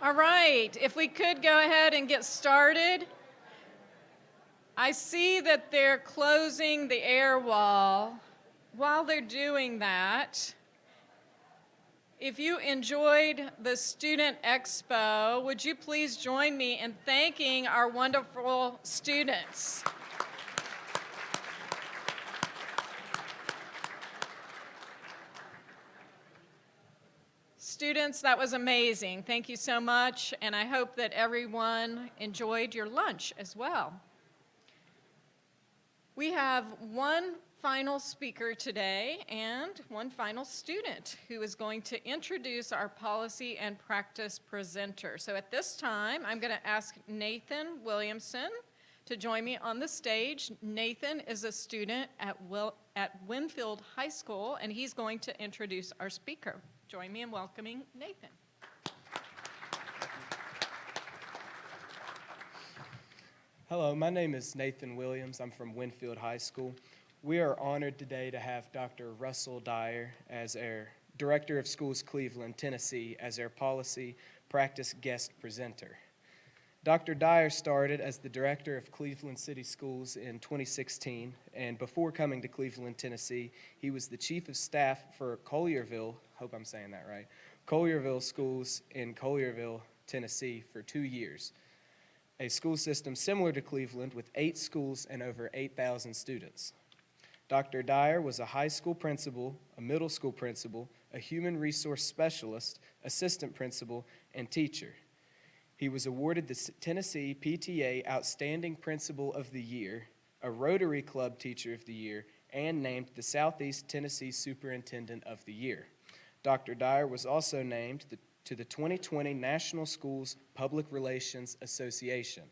All right, if we could go ahead and get started. I see that they're closing the air wall. While they're doing that, if you enjoyed the Student Expo, would you please join me in thanking our wonderful students? Students, that was amazing. Thank you so much, and I hope that everyone enjoyed your lunch as well. We have one final speaker today and one final student who is going to introduce our policy and practice presenter. So at this time, I'm going to ask Nathan Williamson to join me on the stage. Nathan is a student at Winfield High School, and he's going to introduce our speaker. Join me in welcoming Nathan. Hello, my name is Nathan Williams. I'm from Winfield High School. We are honored today to have Dr. Russell Dyer as our Director of Schools Cleveland, Tennessee, as our policy practice guest presenter. Dr. Dyer started as the Director of Cleveland City Schools in 2016, and before coming to Cleveland, Tennessee, he was the Chief of Staff for Collierville, hope I'm saying that right, Collierville Schools in Collierville, Tennessee for 2 years. A school system similar to Cleveland with 8 schools and over 8,000 students. Dr. Dyer was a high school principal, a middle school principal, a human resource specialist, assistant principal, and teacher. He was awarded the Tennessee PTA Outstanding Principal of the Year, a Rotary Club Teacher of the Year, and named the Southeast Tennessee Superintendent of the Year. Dr. Dyer was also named to the 2020 National Schools Public Relations Association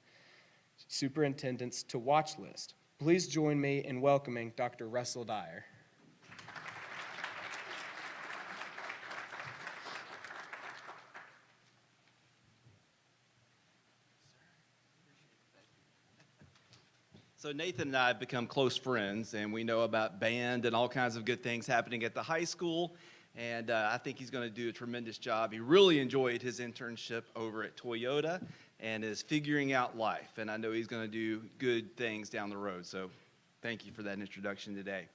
Superintendents to Watch list. Please join me in welcoming Dr. Russell Dyer. So Nathan and I have become close friends, and we know about band and all kinds of good things happening at the high school. And I think he's going to do a tremendous job. He really enjoyed his internship over at Toyota and is figuring out life. And I know he's going to do good things down the road. So thank you for that introduction today.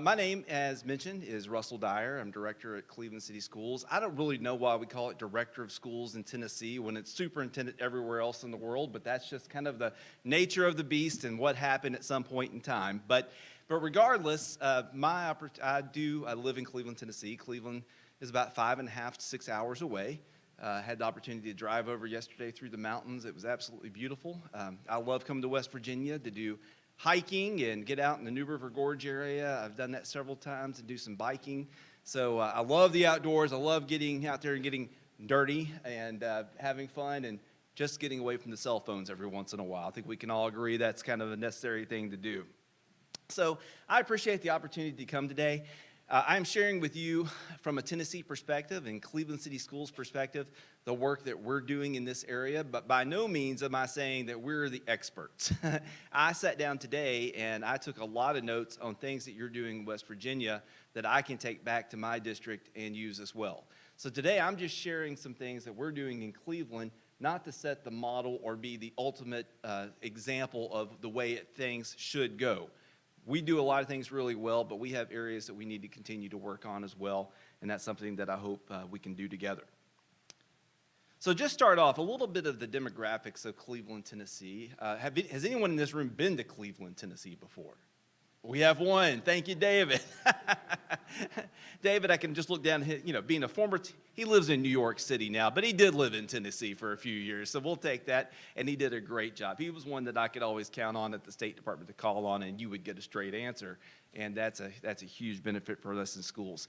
My name, as mentioned, is Russell Dyer. I'm director at Cleveland City Schools. I don't really know why we call it director of schools in Tennessee when it's superintendent everywhere else in the world, but that's just kind of the nature of the beast and what happened at some point in time. But regardless, I live in Cleveland, Tennessee. Cleveland is about 5.5 to 6 hours away. Had the opportunity to drive over yesterday through the mountains. It was absolutely beautiful. I love coming to West Virginia to do hiking and get out in the New River Gorge area. I've done that several times and do some biking. So I love the outdoors. I love getting out there and getting dirty and having fun and just getting away from the cell phones every once in a while. I think we can all agree that's kind of a necessary thing to do. So I appreciate the opportunity to come today. I'm sharing with you from a Tennessee perspective and Cleveland City Schools perspective the work that we're doing in this area, but by no means am I saying that we're the experts. I sat down today and I took a lot of notes on things that you're doing in West Virginia that I can take back to my district and use as well. So today I'm just sharing some things that we're doing in Cleveland, not to set the model or be the ultimate example of the way things should go. We do a lot of things really well, but we have areas that we need to continue to work on as well, and that's something that I hope we can do together. So just start off, a little bit of the demographics of Cleveland, Tennessee. Has anyone in this room been to Cleveland, Tennessee before? We have one. Thank you, David. David, I can just look down, being a former, he lives in New York City now, but he did live in Tennessee for a few years, so we'll take that, and he did a great job. He was one that I could always count on at the State Department to call on, and you would get a straight answer, and that's a huge benefit for us in schools.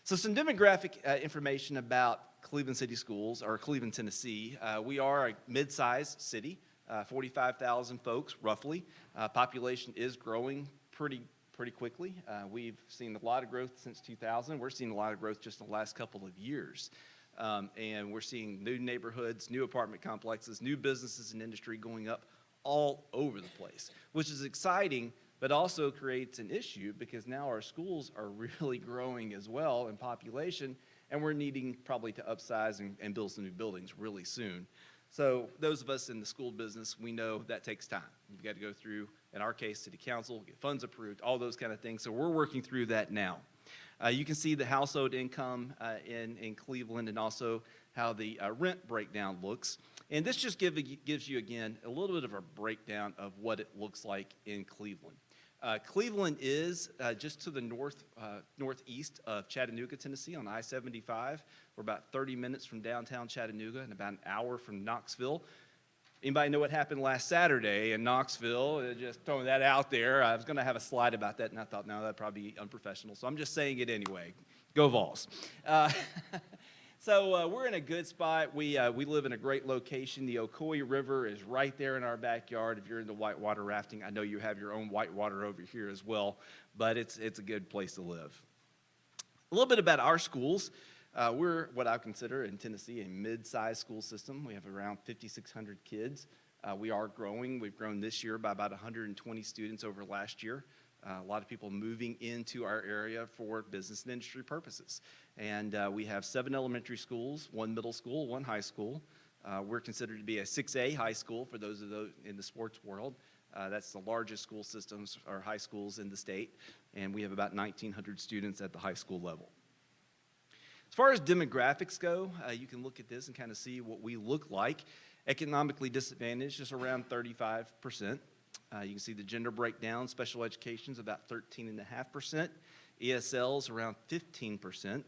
So some demographic information about Cleveland City Schools, or Cleveland, Tennessee. We are a mid-sized city, 45,000 folks, roughly. Population is growing pretty quickly. We've seen a lot of growth since 2000. We're seeing a lot of growth just in the last couple of years. And we're seeing new neighborhoods, new apartment complexes, new businesses and industry going up all over the place, which is exciting but also creates an issue because now our schools are really growing as well in population, and we're needing probably to upsize and build some new buildings really soon. So those of us in the school business, we know that takes time. You've got to go through, in our case, city council, get funds approved, all those kind of things. So we're working through that now. You can see the household income in Cleveland and also how the rent breakdown looks. And this just gives you, again, a little bit of a breakdown of what it looks like in Cleveland. Cleveland is just to the northeast of Chattanooga, Tennessee on I-75. We're about 30 minutes from downtown Chattanooga and about an hour from Knoxville. Anybody know what happened last Saturday in Knoxville? Just throwing that out there. I was going to have a slide about that, and I thought, no, that'd probably be unprofessional. So I'm just saying it anyway. Go Vols. So we're in a good spot. We live in a great location. The Ocoee River is right there in our backyard. If you're into whitewater rafting, I know you have your own whitewater over here as well, but it's a good place to live. A little bit about our schools. We're what I consider in Tennessee a mid-sized school system. We have around 5,600 kids. We are growing. We've grown this year by about 120 students over last year. A lot of people moving into our area for business and industry purposes. And we have 7 elementary schools, 1 middle school, 1 high school. We're considered to be a 6A high school for those of those in the sports world. That's the largest school systems or high schools in the state. And we have about 1,900 students at the high school level. As far as demographics go, you can look at this and kind of see what we look like. Economically disadvantaged is around 35%. You can see the gender breakdown. Special education is about 13.5%. ESL is around 15%.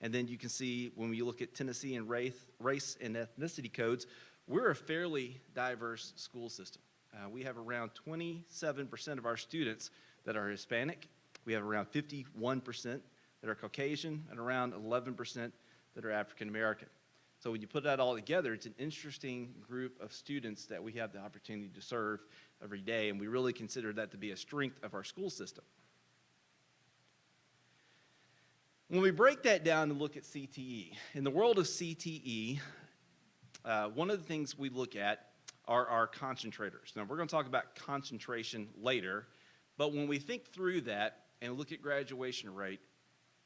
And then you can see when we look at Tennessee and race and ethnicity codes, we're a fairly diverse school system. We have around 27% of our students that are Hispanic. We have around 51% that are Caucasian and around 11% that are African American. So when you put that all together, it's an interesting group of students that we have the opportunity to serve every day, and we really consider that to be a strength of our school system. When we break that down and look at CTE, in the world of CTE, one of the things we look at are our concentrators. Now, we're going to talk about concentration later, but when we think through that and look at graduation rate,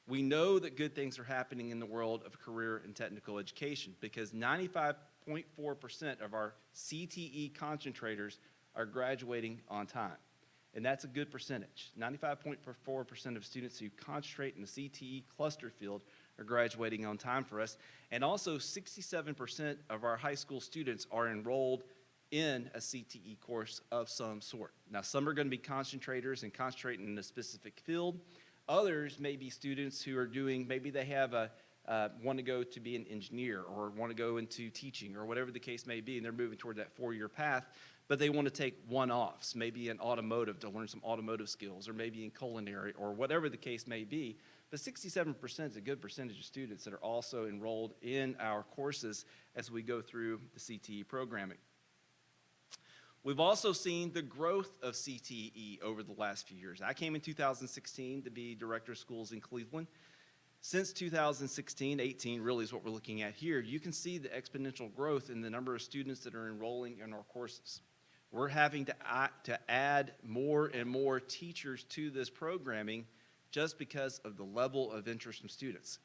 we know that good things are happening in the world of career and technical education because 95.4% of our CTE concentrators are graduating on time. And that's a good percentage. 95.4% of students who concentrate in the CTE cluster field are graduating on time for us. And also 67% of our high school students are enrolled in a CTE course of some sort. Now, some are going to be concentrators and concentrating in a specific field. Others may be students who are doing, maybe they have want to go to be an engineer or want to go into teaching or whatever the case may be, and they're moving toward that 4-year path, but they want to take one-offs, maybe in automotive to learn some automotive skills, or maybe in culinary, or whatever the case may be. But 67% is a good percentage of students that are also enrolled in our courses as we go through the CTE programming. We've also seen the growth of CTE over the last few years. I came in 2016 to be director of schools in Cleveland. Since 2016-18 really is what we're looking at here. You can see the exponential growth in the number of students that are enrolling in our courses. We're having to add more and more teachers to this programming just because of the level of interest from students.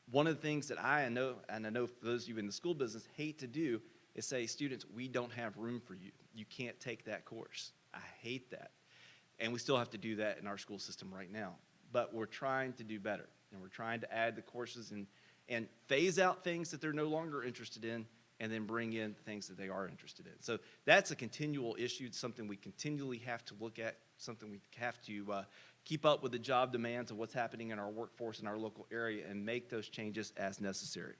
One of the things that I know, and I know for those of you in the school business, hate to do is say, students, we don't have room for you. You can't take that course. I hate that. And we still have to do that in our school system right now. But we're trying to do better. And we're trying to add the courses and phase out things that they're no longer interested in and then bring in things that they are interested in. So that's a continual issue. It's something we continually have to look at, something we have to keep up with the job demands of what's happening in our workforce in our local area and make those changes as necessary.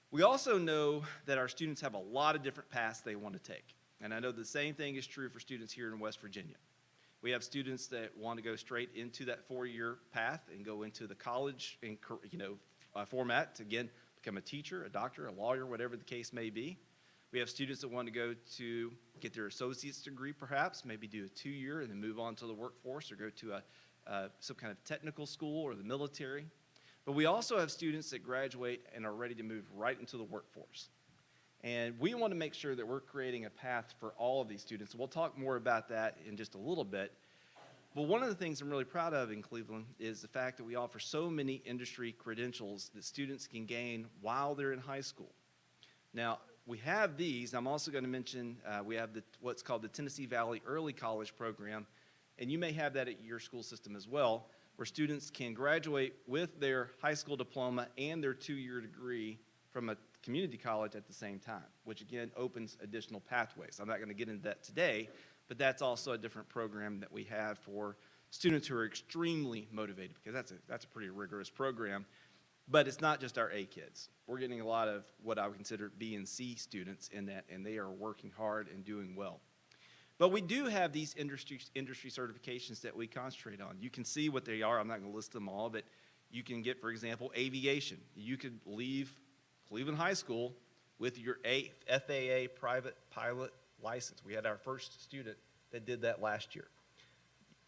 We also know that our students have a lot of different paths they want to take. And I know the same thing is true for students here in West Virginia. We have students that want to go straight into that 4-year path and go into the college and, format to, again, become a teacher, a doctor, a lawyer, whatever the case may be. We have students that want to go to get their associate's degree, perhaps, maybe do a 2-year and then move on to the workforce or go to some kind of technical school or the military. But we also have students that graduate and are ready to move right into the workforce. And we want to make sure that we're creating a path for all of these students. We'll talk more about that in just a little bit. But one of the things I'm really proud of in Cleveland is the fact that we offer so many industry credentials that students can gain while they're in high school. Now, we have these. I'm also going to mention we have what's called the Tennessee Valley Early College Program, and you may have that at your school system as well, where students can graduate with their high school diploma and their 2-year degree from a community college at the same time, which again opens additional pathways. I'm not going to get into that today, but that's also a different program that we have for students who are extremely motivated, because that's a pretty rigorous program. But it's not just our A kids. We're getting a lot of what I would consider B and C students in that, and they are working hard and doing well. But we do have these industry certifications that we concentrate on. You can see what they are. I'm not going to list them all, but you can get, for example, aviation. You could leave Cleveland High School with your FAA private pilot license. We had our first student that did that last year.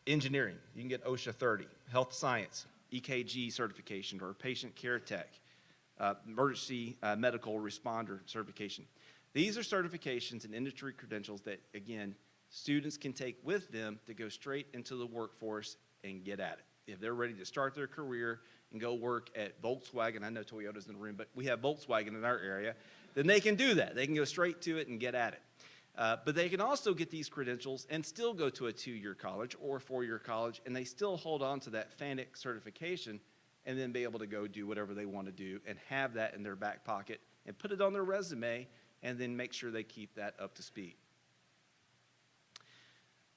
Engineering, you can get OSHA 30. Health science, EKG certification or patient care tech, emergency medical responder certification. These are certifications and industry credentials that, again, students can take with them to go straight into the workforce and get at it. If they're ready to start their career and go work at Volkswagen, I know Toyota's in the room, but we have Volkswagen in our area, then they can do that. They can go straight to it and get at it. But they can also get these credentials and still go to a 2-year college or a 4-year college, and they still hold on to that FANIC certification and then be able to go do whatever they want to do and have that in their back pocket and put it on their resume and then make sure they keep that up to speed.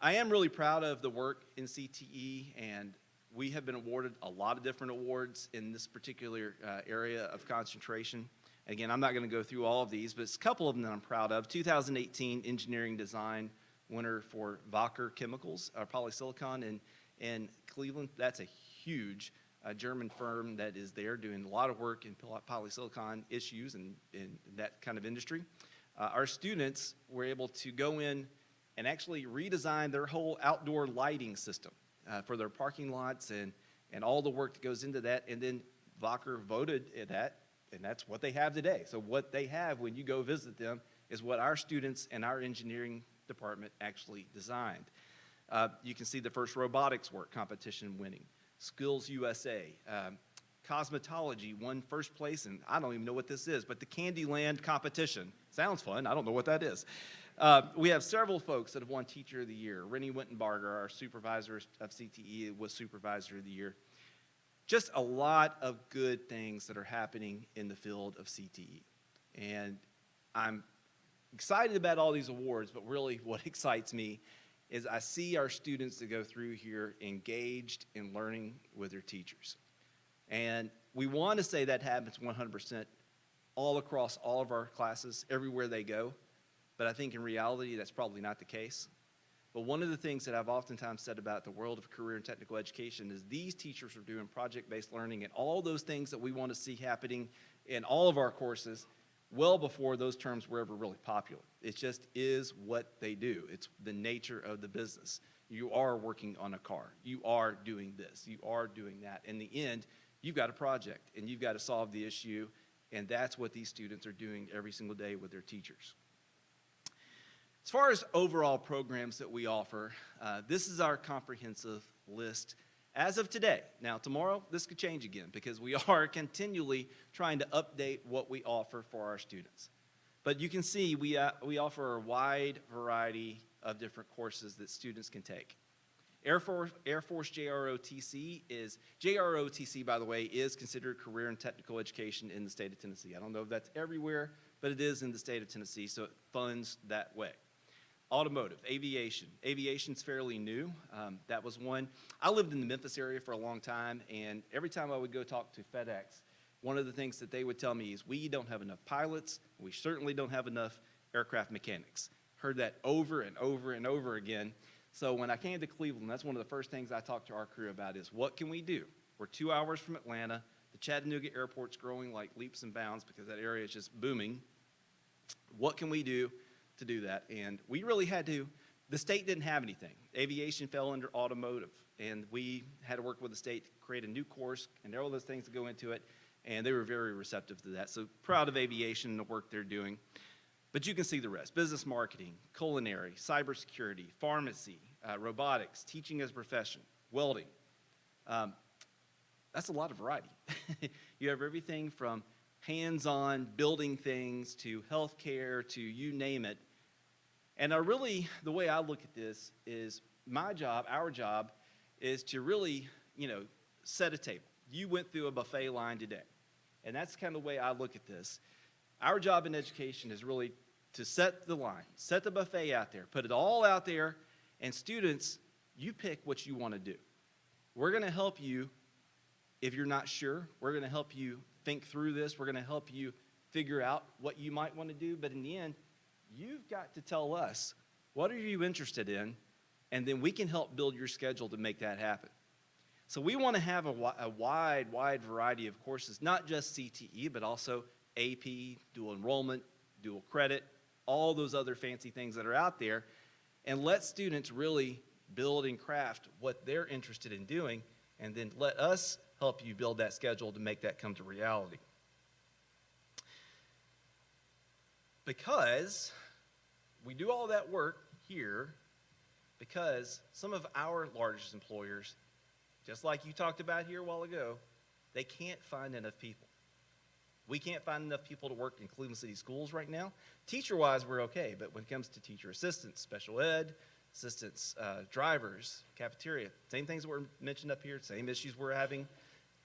I am really proud of the work in CTE, and we have been awarded a lot of different awards in this particular area of concentration. Again, I'm not going to go through all of these, but it's a couple of them that I'm proud of. 2018 Engineering Design winner for Wacker Chemicals, polysilicon in Cleveland. That's a huge German firm that is there doing a lot of work in polysilicon issues and in that kind of industry. Our students were able to go in and actually redesign their whole outdoor lighting system for their parking lots and all the work that goes into that. And then Wacker voted that, and that's what they have today. So what they have when you go visit them is what our students and our engineering department actually designed. You can see the first robotics work competition winning. Skills USA. Cosmetology won first place, and I don't even know what this is, but the Candyland competition. Sounds fun. I don't know what that is. We have several folks that have won Teacher of the Year. Rennie Wittenbarger, our supervisor of CTE, was Supervisor of the Year. Just a lot of good things that are happening in the field of CTE. And I'm excited about all these awards, but really what excites me is I see our students that go through here engaged in learning with their teachers. And we want to say that happens 100% all across all of our classes, everywhere they go. But I think in reality, that's probably not the case. But one of the things that I've oftentimes said about the world of career and technical education is these teachers are doing project-based learning and all those things that we want to see happening in all of our courses well before those terms were ever really popular. It just is what they do. It's the nature of the business. You are working on a car. You are doing this. You are doing that. In the end, you've got a project, and you've got to solve the issue, and that's what these students are doing every single day with their teachers. As far as overall programs that we offer, this is our comprehensive list as of today. Now, tomorrow, this could change again because we are continually trying to update what we offer for our students. But you can see we offer a wide variety of different courses that students can take. Air Force JROTC, by the way, is considered career and technical education in the state of Tennessee. I don't know if that's everywhere, but it is in the state of Tennessee, so it funds that way. Automotive, aviation. Aviation's fairly new. That was one. I lived in the Memphis area for a long time, and every time I would go talk to FedEx, one of the things that they would tell me is we don't have enough pilots. We certainly don't have enough aircraft mechanics. Heard that over and over and over again. So when I came to Cleveland, that's one of the first things I talked to our crew about is what can we do? We're 2 hours from Atlanta. The Chattanooga airport's growing like leaps and bounds because that area is just booming. What can we do to do that? And we really had to, the state didn't have anything. Aviation fell under automotive, and we had to work with the state to create a new course and all those things that go into it, and they were very receptive to that. So proud of aviation and the work they're doing. But you can see the rest: business marketing, culinary, cybersecurity, pharmacy, robotics, teaching as a profession, welding. That's a lot of variety. You have everything from hands-on building things to healthcare to you name it. And the way I look at this is my job, our job, is to really, set a table. You went through a buffet line today. And that's kind of the way I look at this. Our job in education is really to set the line, set the buffet out there, put it all out there, and students, you pick what you want to do. We're going to help you if you're not sure. We're going to help you think through this. We're going to help you figure out what you might want to do. But in the end, you've got to tell us, what are you interested in? And then we can help build your schedule to make that happen. So we want to have a wide variety of courses, not just CTE, but also AP, dual enrollment, dual credit, all those other fancy things that are out there, and let students really build and craft what they're interested in doing, and then let us help you build that schedule to make that come to reality. Because we do all that work here because some of our largest employers, just like you talked about here a while ago, they can't find enough people. We can't find enough people to work in Cleveland City Schools right now. Teacher-wise, we're okay, but when it comes to teacher assistants, special ed, assistants, drivers, cafeteria, same things that were mentioned up here, same issues we're having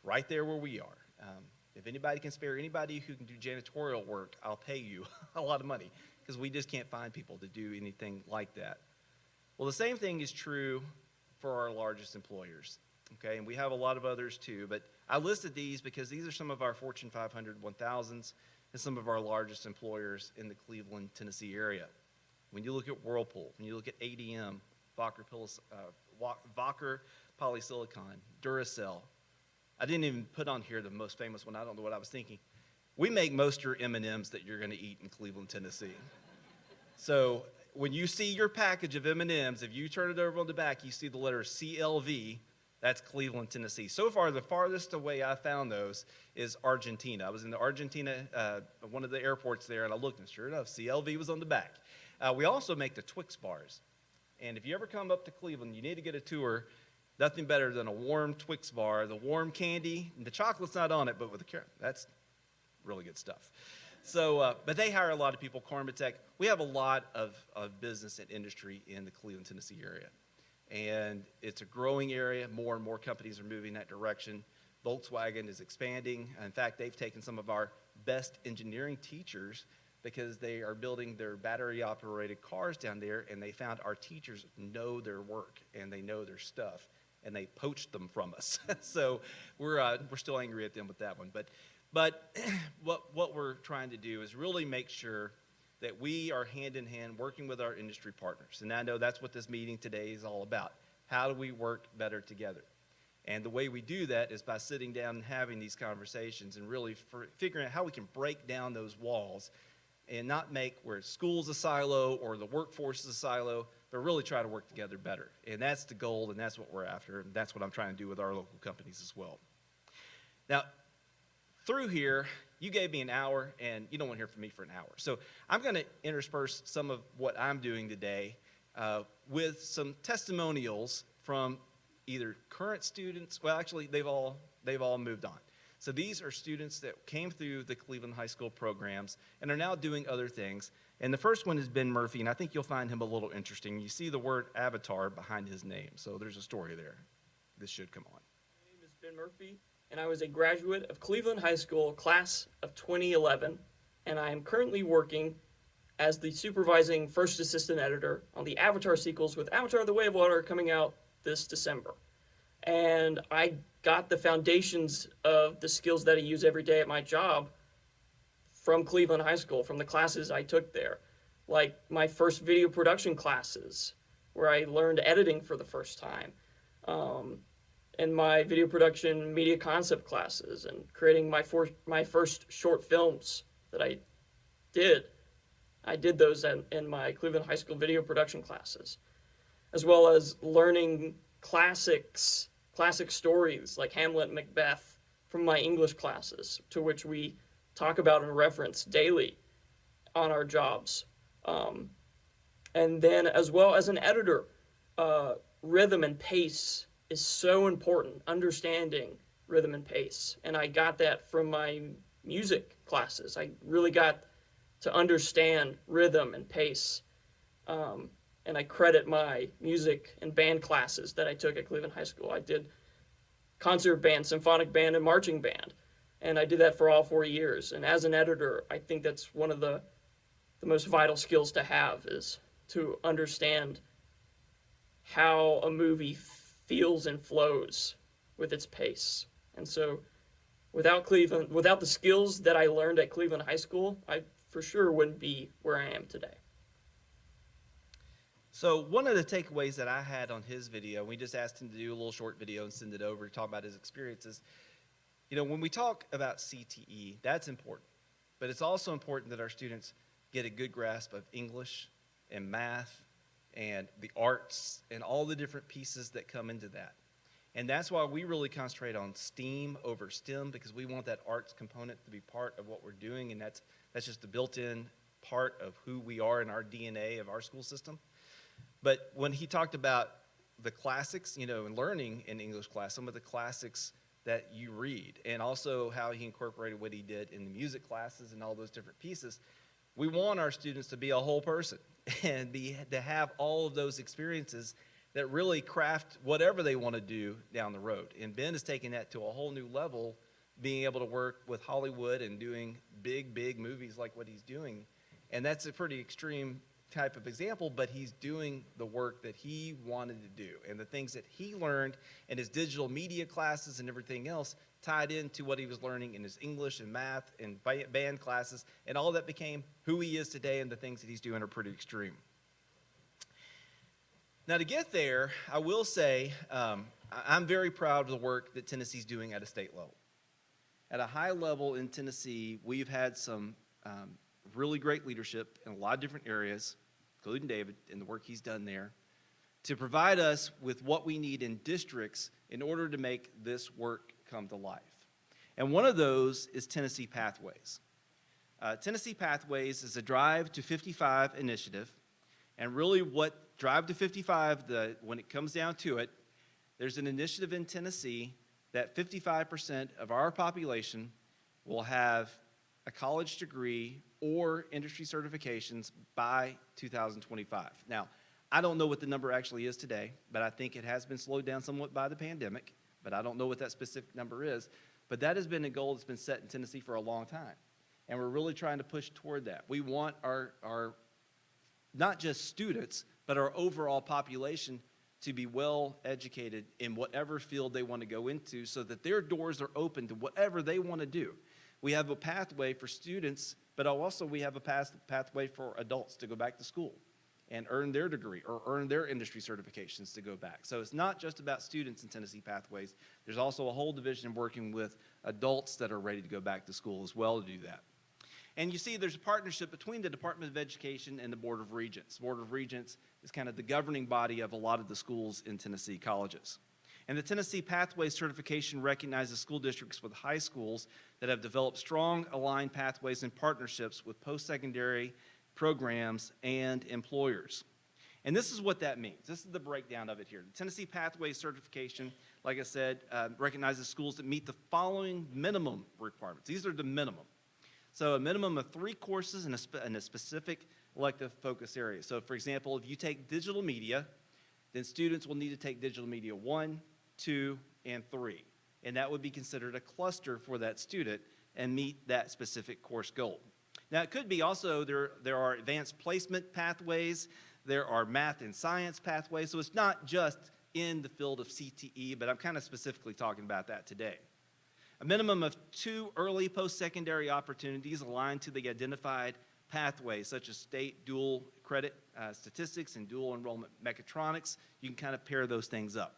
right there where we are. If anybody can spare anybody who can do janitorial work, I'll pay you a lot of money because we just can't find people to do anything like that. Well, the same thing is true for our largest employers, okay? And we have a lot of others too, but I listed these because these are some of our Fortune 500, 1000s, and some of our largest employers in the Cleveland, Tennessee area. When you look at Whirlpool, when you look at ADM, Wacker Polysilicon, Duracell, I didn't even put on here the most famous one. I don't know what I was thinking. We make most of your M&Ms that you're going to eat in Cleveland, Tennessee. So when you see your package of M&Ms, if you turn it over on the back, you see the letter CLV. That's Cleveland, Tennessee. So far, the farthest away I found those is Argentina. I was in the Argentina, one of the airports there, and I looked, and sure enough, CLV was on the back. We also make the Twix bars. And if you ever come up to Cleveland, you need to get a tour. Nothing better than a warm Twix bar, the warm candy. And the chocolate's not on it, but with the caramel, that's really good stuff. So, but they hire a lot of people, Carmatech. We have a lot of business and industry in the Cleveland, Tennessee area. And it's a growing area. More and more companies are moving that direction. Volkswagen is expanding. In fact, they've taken some of our best engineering teachers because they are building their battery-operated cars down there, and they found our teachers know their work and they know their stuff, and they poached them from us. So we're still angry at them with that one. But what we're trying to do is really make sure that we are hand in hand working with our industry partners. And I know that's what this meeting today is all about. How do we work better together? And the way we do that is by sitting down and having these conversations and really figuring out how we can break down those walls and not make where school's a silo or the workforce is a silo, but really try to work together better. And that's the goal, and that's what we're after, and that's what I'm trying to do with our local companies as well. Now, through here, you gave me an hour, and you don't want to hear from me for an hour. So I'm going to intersperse some of what I'm doing today with some testimonials from either current students. Well, actually, they've all moved on. So these are students that came through the Cleveland High School programs and are now doing other things. And the first one is Ben Murphy, and I think you'll find him a little interesting. You see the word avatar behind his name, so there's a story there. This should come on. My name is Ben Murphy, and I was a graduate of Cleveland High School, class of 2011, and I am currently working as the supervising first assistant editor on the Avatar sequels with Avatar: The Way of Water coming out this December. And I got the foundations of the skills that I use every day at my job from Cleveland High School, from the classes I took there, like my first video production classes, where I learned editing for the first time, and my video production media concept classes, and creating my first short films that I did. I did those in my Cleveland High School video production classes, as well as learning classic stories like Hamlet and Macbeth from my English classes, to which we talk about and reference daily on our jobs. And then, as well as an editor, rhythm and pace is so important, understanding rhythm and pace. And I got that from my music classes. I really got to understand rhythm and pace. And I credit my music and band classes that I took at Cleveland High School. I did concert band, symphonic band, and marching band. And I did that for all 4 years. And as an editor, I think that's one of the most vital skills to have, is to understand how a movie feels and flows with its pace. And so without the skills that I learned at Cleveland High School, I for sure wouldn't be where I am today. So one of the takeaways that I had on his video, we just asked him to do a little short video and send it over to talk about his experiences. When we talk about CTE, that's important. But it's also important that our students get a good grasp of English and math and the arts and all the different pieces that come into that. And that's why we really concentrate on STEAM over STEM, because we want that arts component to be part of what we're doing, and that's just a built-in part of who we are in our DNA of our school system. But when he talked about the classics, and learning in English class, some of the classics that you read, and also how he incorporated what he did in the music classes and all those different pieces, we want our students to be a whole person and to have all of those experiences that really craft whatever they want to do down the road. And Ben is taking that to a whole new level, being able to work with Hollywood and doing big movies like what he's doing. And that's a pretty extreme type of example, but he's doing the work that he wanted to do. And the things that he learned in his digital media classes and everything else tied into what he was learning in his English and math and band classes, and all that became who he is today, and the things that he's doing are pretty extreme. Now, to get there, I will say I'm very proud of the work that Tennessee's doing at a state level. At a high level in Tennessee, we've had some really great leadership in a lot of different areas, including David and the work he's done there, to provide us with what we need in districts in order to make this work come to life. And one of those is Tennessee Pathways. Tennessee Pathways is a Drive to 55 initiative, and really what Drive to 55, when it comes down to it, there's an initiative in Tennessee that 55% of our population will have a college degree or industry certifications by 2025. Now, I don't know what the number actually is today, but I think it has been slowed down somewhat by the pandemic, but I don't know what that specific number is. But that has been a goal that's been set in Tennessee for a long time, and we're really trying to push toward that. We want our not just students, but our overall population to be well educated in whatever field they want to go into, so that their doors are open to whatever they want to do. We have a pathway for students, but also we have a pathway for adults to go back to school and earn their degree or earn their industry certifications to go back. So it's not just about students in Tennessee Pathways. There's also a whole division working with adults that are ready to go back to school as well to do that. And you see there's a partnership between the Department of Education and the Board of Regents. The Board of Regents is kind of the governing body of a lot of the schools in Tennessee colleges. And the Tennessee Pathways certification recognizes school districts with high schools that have developed strong aligned pathways and partnerships with post-secondary programs and employers. And this is what that means. This is the breakdown of it here. The Tennessee Pathways certification, like I said, recognizes schools that meet the following minimum requirements. These are the minimum. So a minimum of 3 courses in a specific elective focus area. So for example, if you take digital media, then students will need to take digital media 1, 2, and 3. And that would be considered a cluster for that student and meet that specific course goal. Now it could be also, there are advanced placement pathways, there are math and science pathways, so it's not just in the field of CTE, but I'm kind of specifically talking about that today. A minimum of 2 early post-secondary opportunities aligned to the identified pathways, such as state dual credit statistics and dual enrollment mechatronics. You can kind of pair those things up.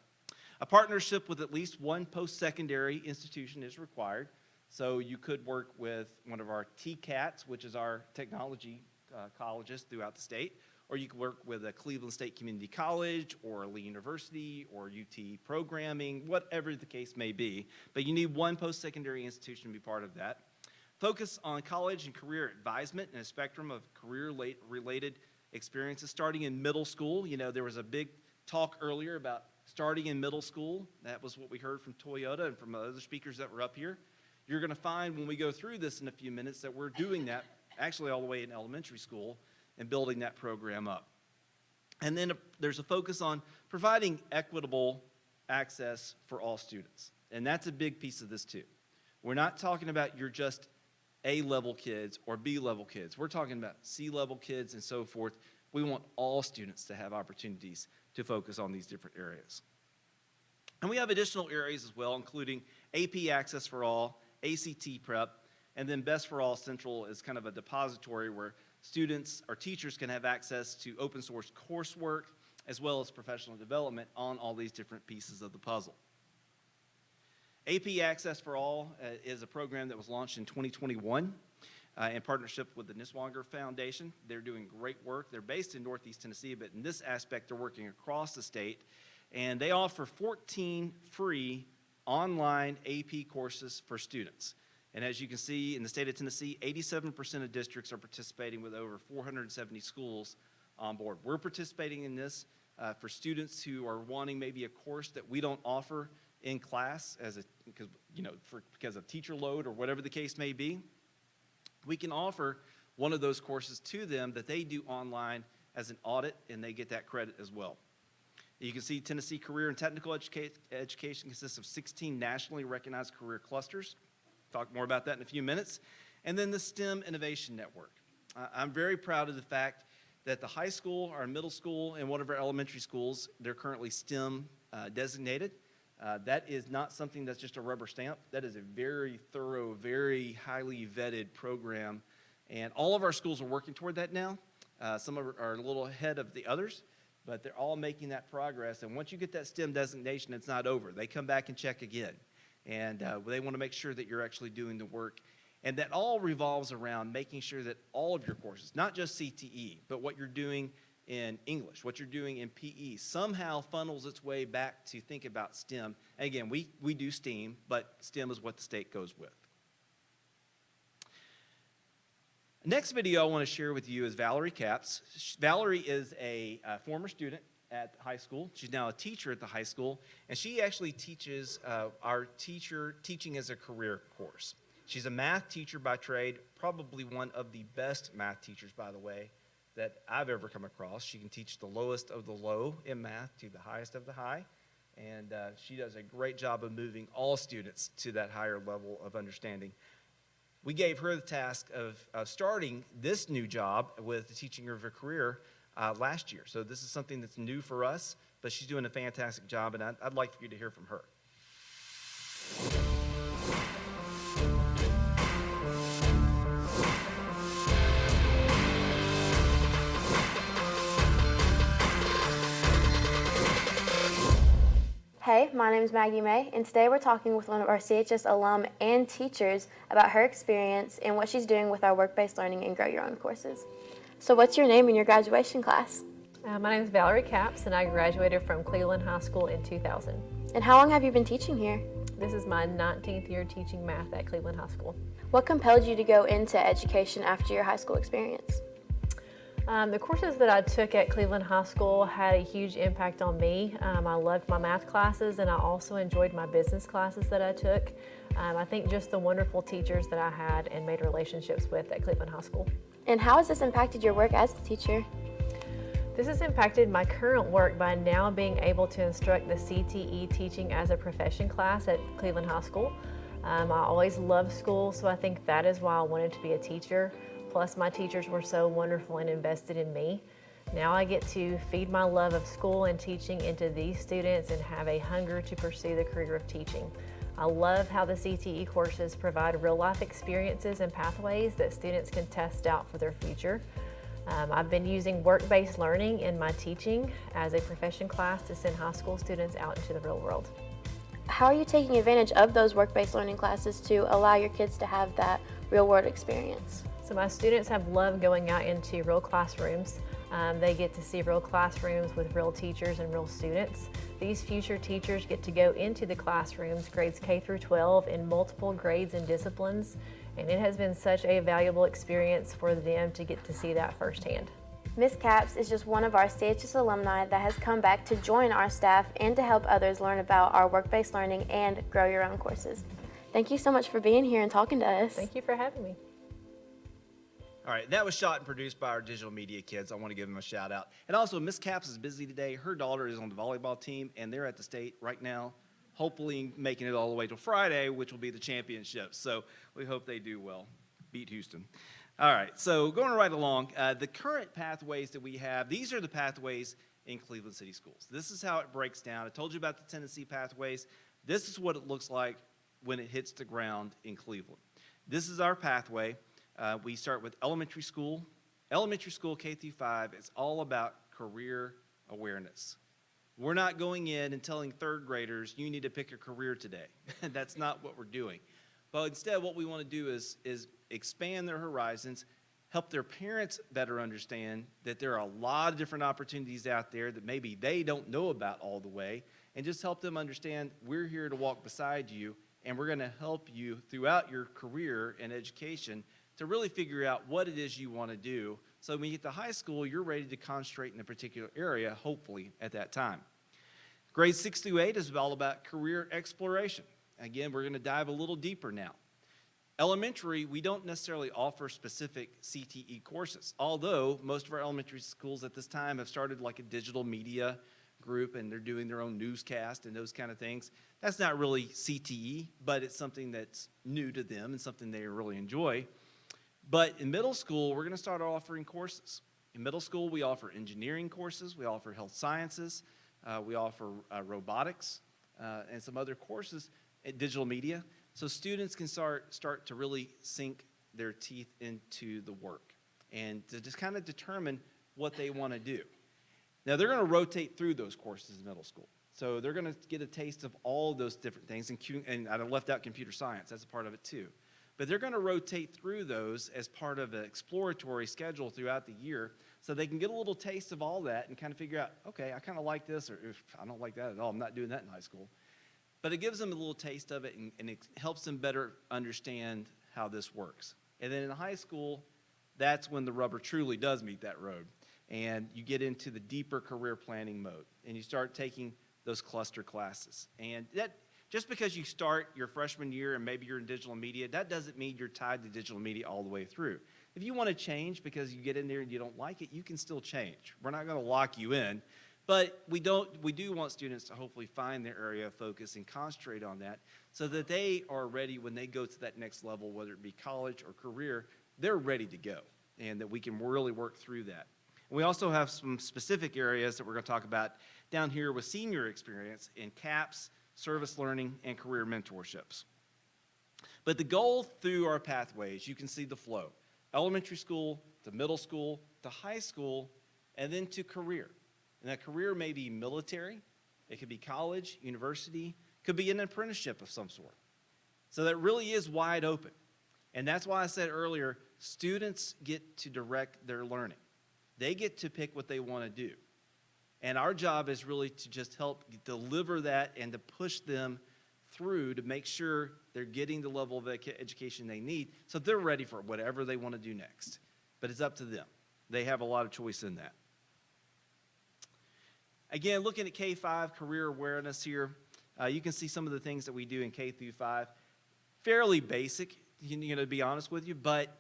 A partnership with at least one post-secondary institution is required. So you could work with one of our TCATs, which is our technology colleges throughout the state, or you could work with a Cleveland State Community College or Lee University or UT Programming, whatever the case may be. But you need one post-secondary institution to be part of that. Focus on college and career advisement and a spectrum of career-related experiences starting in middle school. You know, there was a big talk earlier about starting in middle school. That was what we heard from Toyota and from other speakers that were up here. You're going to find when we go through this in a few minutes that we're doing that actually all the way in elementary school and building that program up. And then there's a focus on providing equitable access for all students. And that's a big piece of this too. We're not talking about you're just A-level kids or B-level kids. We're talking about C-level kids and so forth. We want all students to have opportunities to focus on these different areas. And we have additional areas as well, including AP Access for All, ACT Prep, and then Best for All Central is kind of a depository where students or teachers can have access to open source coursework as well as professional development on all these different pieces of the puzzle. AP Access for All is a program that was launched in 2021 in partnership with the Niswonger Foundation. They're doing great work. They're based in Northeast Tennessee, but in this aspect, they're working across the state. And they offer 14 free online AP courses for students. And as you can see, in the state of Tennessee, 87% of districts are participating with over 470 schools on board. We're participating in this for students who are wanting maybe a course that we don't offer in class because of teacher load or whatever the case may be. We can offer one of those courses to them that they do online as an audit, and they get that credit as well. You can see Tennessee Career and Technical Education consists of 16 nationally recognized career clusters. Talk more about that in a few minutes. And then the STEM Innovation Network. I'm very proud of the fact that the high school, our middle school, and one of our elementary schools, they're currently STEM designated. That is not something that's just a rubber stamp. That is a very thorough, very highly vetted program. And all of our schools are working toward that now. Some are a little ahead of the others, but they're all making that progress. And once you get that STEM designation, it's not over. They come back and check again. And they want to make sure that you're actually doing the work. And that all revolves around making sure that all of your courses, not just CTE, but what you're doing in English, what you're doing in PE, somehow funnels its way back to think about STEM. And again, we do STEAM, but STEM is what the state goes with. Next video I want to share with you is Valerie Capps. Valerie is a former student at the high school. She's now a teacher at the high school, and she actually teaches our Teaching as a Career course. She's a math teacher by trade, probably one of the best math teachers, by the way, that I've ever come across. She can teach the lowest of the low in math to the highest of the high, and she does a great job of moving all students to that higher level of understanding. We gave her the task of starting this new job with the Teaching of a Career last year. So this is something that's new for us, but she's doing a fantastic job, and I'd like for you to hear from her. Hey, my name is Maggie May, and today we're talking with one of our CHS alum and teachers about her experience and what she's doing with our work-based learning and Grow Your Own courses. So what's your name and your graduation class? My name is Valerie Capps, and I graduated from Cleveland High School in 2000. And how long have you been teaching here? This is my 19th year teaching math at Cleveland High School. What compelled you to go into education after your high school experience? The courses that I took at Cleveland High School had a huge impact on me. I loved my math classes, and I also enjoyed my business classes that I took. I think just the wonderful teachers that I had and made relationships with at Cleveland High School. And how has this impacted your work as a teacher? This has impacted my current work by now being able to instruct the CTE Teaching as a Profession class at Cleveland High School. I always loved school, so I think that is why I wanted to be a teacher. Plus, my teachers were so wonderful and invested in me. Now I get to feed my love of school and teaching into these students and have a hunger to pursue the career of teaching. I love how the CTE courses provide real-life experiences and pathways that students can test out for their future. I've been using work-based learning in my teaching as a profession class to send high school students out into the real world. How are you taking advantage of those work-based learning classes to allow your kids to have that real-world experience? So my students have loved going out into real classrooms. They get to see real classrooms with real teachers and real students. These future teachers get to go into the classrooms, grades K through 12, in multiple grades and disciplines, and it has been such a valuable experience for them to get to see that firsthand. Ms. Capps is just one of our CHS alumni that has come back to join our staff and to help others learn about our work-based learning and grow your own courses. Thank you so much for being here and talking to us. Thank you for having me. All right, that was shot and produced by our digital media kids. I want to give them a shout out. And also, Miss Capps is busy today. Her daughter is on the volleyball team, and they're at the state right now, hopefully making it all the way till Friday, which will be the championship. So we hope they do well, beat Houston. All right, so going right along, the current pathways that we have, these are the pathways in Cleveland City Schools. This is how it breaks down. I told you about the Tennessee pathways. This is what it looks like when it hits the ground in Cleveland. This is our pathway. We start with elementary school. Elementary school K through 5 is all about career awareness. We're not going in and telling third graders, you need to pick a career today. That's not what we're doing. But instead, what we want to do is expand their horizons, help their parents better understand that there are a lot of different opportunities out there that maybe they don't know about all the way, and just help them understand we're here to walk beside you, and we're going to help you throughout your career and education to really figure out what it is you want to do. So when you get to high school, you're ready to concentrate in a particular area, hopefully, at that time. Grades 6 through 8 is all about career exploration. Again, we're going to dive a little deeper now. Elementary, we don't necessarily offer specific CTE courses, although most of our elementary schools at this time have started like a digital media group, and they're doing their own newscast and those kind of things. That's not really CTE, but it's something that's new to them and something they really enjoy. But in middle school, we're going to start offering courses. In middle school, we offer engineering courses, we offer health sciences, we offer robotics, and some other courses at digital media. So students can start to really sink their teeth into the work and to just kind of determine what they want to do. Now, they're going to rotate through those courses in middle school. So they're going to get a taste of all those different things, and I left out computer science. That's a part of it too. But they're going to rotate through those as part of an exploratory schedule throughout the year so they can get a little taste of all that and kind of figure out, okay, I kind of like this, or if I don't like that at all, I'm not doing that in high school. But it gives them a little taste of it, and it helps them better understand how this works. And then in high school, that's when the rubber truly does meet that road. And you get into the deeper career planning mode, and you start taking those cluster classes. And that, just because you start your freshman year and maybe you're in digital media, that doesn't mean you're tied to digital media all the way through. If you want to change because you get in there and you don't like it, you can still change. We're not going to lock you in. But we do want students to hopefully find their area of focus and concentrate on that so that they are ready when they go to that next level, whether it be college or career, they're ready to go, and that we can really work through that. And we also have some specific areas that we're going to talk about down here with senior experience in CAPS, service learning, and career mentorships. But the goal through our pathways, you can see the flow. Elementary school to middle school to high school, and then to career. And that career may be military, it could be college, university, could be an apprenticeship of some sort. So that really is wide open. And that's why I said earlier, students get to direct their learning. They get to pick what they want to do. And our job is really to just help deliver that and to push them through to make sure they're getting the level of education they need so they're ready for whatever they want to do next. But it's up to them. They have a lot of choice in that. Again, looking at K-5 career awareness here, you can see some of the things that we do in K through 5. Fairly basic, to be honest with you, but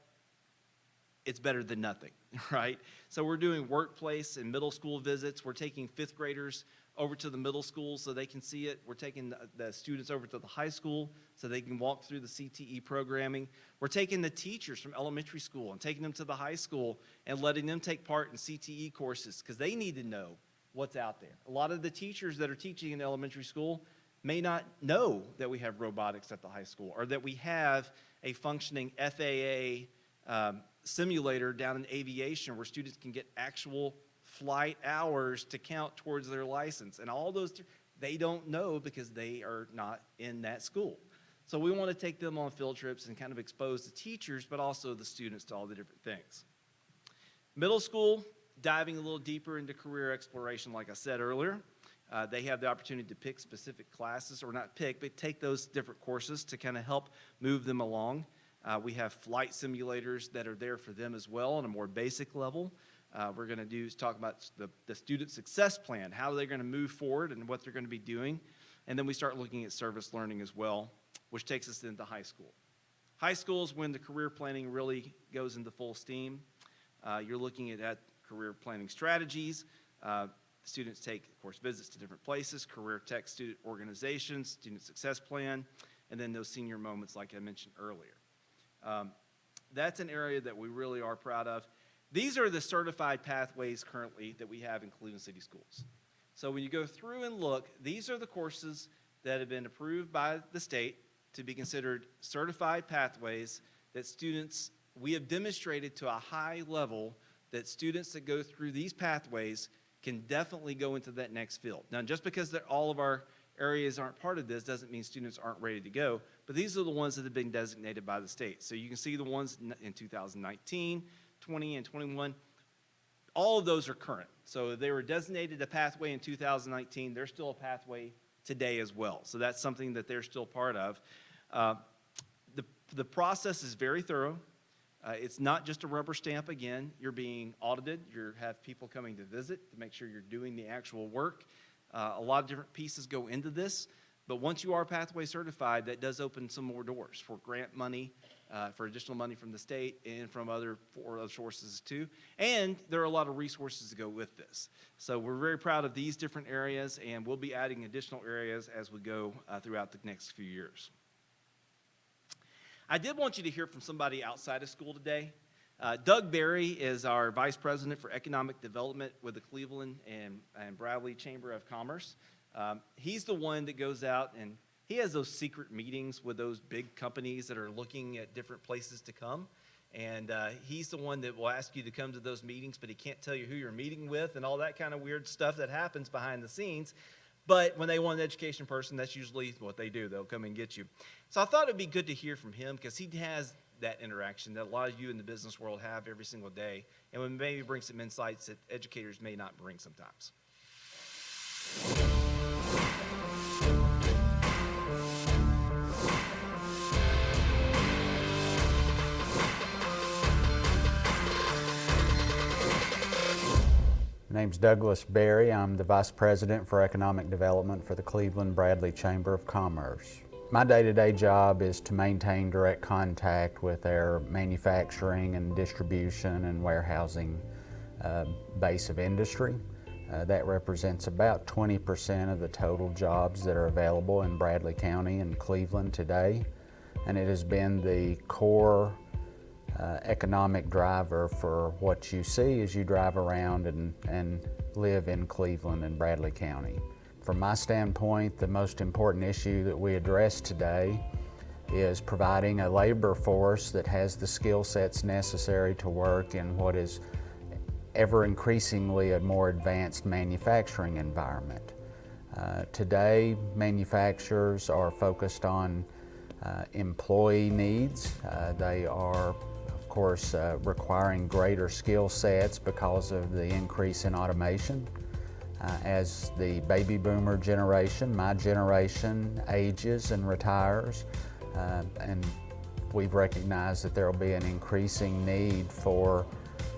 it's better than nothing, right? So we're doing workplace and middle school visits. We're taking fifth graders over to the middle school so they can see it. We're taking the students over to the high school so they can walk through the CTE programming. We're taking the teachers from elementary school and taking them to the high school and letting them take part in CTE courses because they need to know what's out there. A lot of the teachers that are teaching in elementary school may not know that we have robotics at the high school or that we have a functioning FAA simulator down in aviation where students can get actual flight hours to count towards their license. And all those, they don't know because they are not in that school. So we want to take them on field trips and kind of expose the teachers, but also the students to all the different things. Middle school, diving a little deeper into career exploration, like I said earlier. They have the opportunity to pick specific classes, or not pick, but take those different courses to kind of help move them along. We have flight simulators that are there for them as well on a more basic level. We're going to do is talk about the student success plan, how they're going to move forward and what they're going to be doing. And then we start looking at service learning as well, which takes us into high school. High school is when the career planning really goes into full steam. You're looking at career planning strategies. Students take, of course, visits to different places, career tech student organizations, student success plan, and then those senior moments like I mentioned earlier. That's an area that we really are proud of. These are the certified pathways currently that we have in Cleveland City Schools. So when you go through and look, these are the courses that have been approved by the state to be considered certified pathways that students, we have demonstrated to a high level that students that go through these pathways can definitely go into that next field. Now, just because all of our areas aren't part of this doesn't mean students aren't ready to go, but these are the ones that have been designated by the state. So you can see the ones in 2019, 20, and 21. All of those are current. So they were designated a pathway in 2019. They're still a pathway today as well. So that's something that they're still part of. The process is very thorough. It's not just a rubber stamp again. You're being audited. You have people coming to visit to make sure you're doing the actual work. A lot of different pieces go into this. But once you are pathway certified, that does open some more doors for grant money, for additional money from the state and from other sources too. And there are a lot of resources to go with this. So we're very proud of these different areas, and we'll be adding additional areas as we go throughout the next few years. I did want you to hear from somebody outside of school today. Doug Berry is our Vice President for Economic Development with the Cleveland and Bradley Chamber of Commerce. He's the one that goes out and he has those secret meetings with those big companies that are looking at different places to come. And he's the one that will ask you to come to those meetings, but he can't tell you who you're meeting with and all that kind of weird stuff that happens behind the scenes. But when they want an education person, that's usually what they do. They'll come and get you. So I thought it'd be good to hear from him because he has that interaction that a lot of you in the business world have every single day, and would maybe bring some insights that educators may not bring sometimes. My name's Douglas Berry. I'm the Vice President for Economic Development for the Cleveland Bradley Chamber of Commerce. My day-to-day job is to maintain direct contact with our manufacturing and distribution and warehousing base of industry. That represents about 20% of the total jobs that are available in Bradley County and Cleveland today. And it has been the core economic driver for what you see as you drive around and live in Cleveland and Bradley County. From my standpoint, the most important issue that we address today is providing a labor force that has the skill sets necessary to work in what is ever increasingly a more advanced manufacturing environment. Today, manufacturers are focused on employee needs. They are, of course, requiring greater skill sets because of the increase in automation. As the baby boomer generation, my generation, ages and retires, and we've recognized that there will be an increasing need for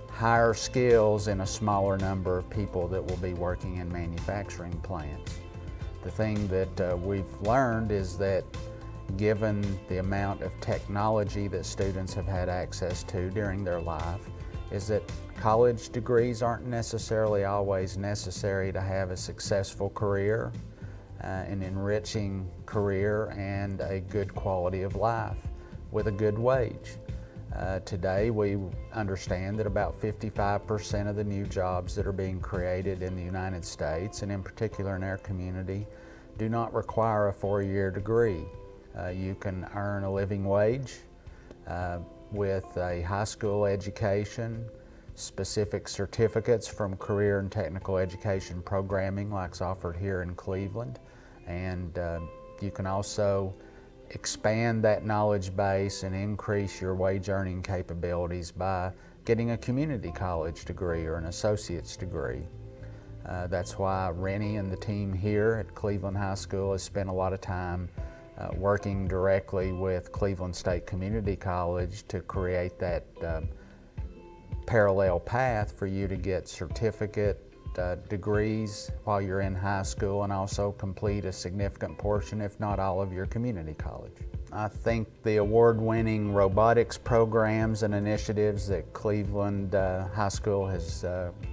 higher skills in a smaller number of people that will be working in manufacturing plants. The thing that we've learned is that given the amount of technology that students have had access to during their life, is that college degrees aren't necessarily always necessary to have a successful career, an enriching career, and a good quality of life with a good wage. Today we understand that about 55% of the new jobs that are being created in the United States, and in particular in our community, do not require a 4-year degree. You can earn a living wage with a high school education, specific certificates from career and technical education programming like is offered here in Cleveland, and you can also expand that knowledge base and increase your wage earning capabilities by getting a community college degree or an associate's degree. That's why Rennie and the team here at Cleveland High School has spent a lot of time working directly with Cleveland State Community College to create that parallel path for you to get certificate degrees while you're in high school and also complete a significant portion, if not all, of your community college. I think the award-winning robotics programs and initiatives that Cleveland High School has